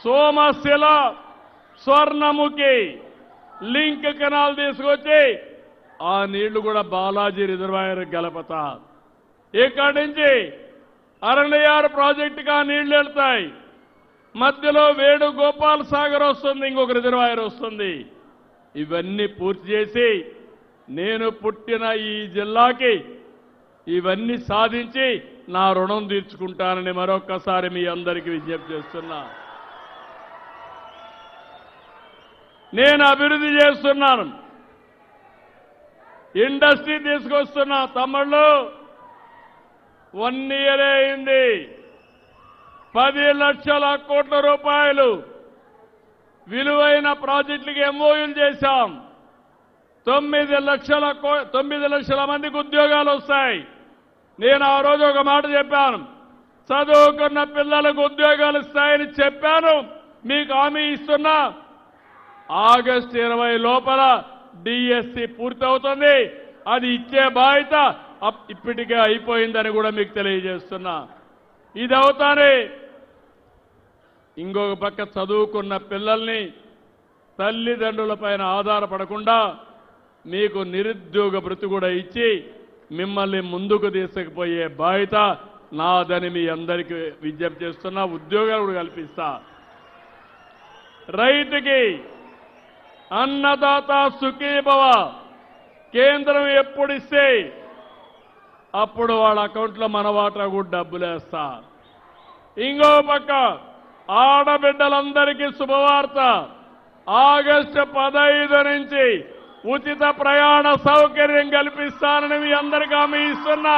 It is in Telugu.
సోమశిల స్వర్ణముఖి లింక్ కెనాల్ తీసుకొచ్చి ఆ నీళ్లు కూడా బాలాజీ రిజర్వాయర్ గలపతా. ఇక్కడి నుంచి అరణ్యార్ ప్రాజెక్టుగా నీళ్లు వెళ్తాయి. మధ్యలో వేణుగోపాల్ సాగర్ వస్తుంది, ఇంకొక రిజర్వాయర్ వస్తుంది. ఇవన్నీ పూర్తి చేసి నేను పుట్టిన ఈ జిల్లాకి ఇవన్నీ సాధించి నా రుణం తీర్చుకుంటానని మరొక్కసారి మీ అందరికీ విజ్ఞప్తి చేస్తున్నా. నేను అభివృద్ధి చేస్తున్నాను, ఇండస్ట్రీ తీసుకొస్తున్నా. తమ్ముళ్ళు 1 ఇయర్ అయింది, 10 లక్షల కోట్ల రూపాయలు విలువైన ప్రాజెక్టులకి ఎంఓయూలు చేశాం. 9 లక్షల మందికి ఉద్యోగాలు వస్తాయి. నేను ఆ రోజు ఒక మాట చెప్పాను, చదువుకున్న పిల్లలకు ఉద్యోగాలు ఇస్తాయని చెప్పాను. మీకు హామీ ఇస్తున్నా, ఆగస్టు 20 లోపల డిఎస్సి పూర్తవుతుంది. అది ఇచ్చే బాధ్యత ఇప్పటికే అయిపోయిందని కూడా మీకు తెలియజేస్తున్నా. ఇది అవుతానే ఇంకొక పక్క చదువుకున్న పిల్లల్ని తల్లిదండ్రులపైన ఆధారపడకుండా మీకు నిరుద్యోగ భృతి కూడా ఇచ్చి మిమ్మల్ని ముందుకు తీసుకుపోయే బాధ్యత నాదని మీ అందరికీ విజ్ఞప్తి చేస్తున్నా. ఉద్యోగాలు కూడా కల్పిస్తా. రైతుకి అన్నదాత సుఖీభవ కేంద్రం ఎప్పుడు ఇస్తే అప్పుడు వాళ్ళ అకౌంట్లో మన వాటా కూడా డబ్బులు వేస్తా. ఇంకో పక్క ఆడబిడ్డలందరికీ శుభవార్త, ఆగస్టు 15 నుంచి ఉచిత ప్రయాణ సౌకర్యం కల్పిస్తానని మీ అందరికీ హామీ ఇస్తున్నా.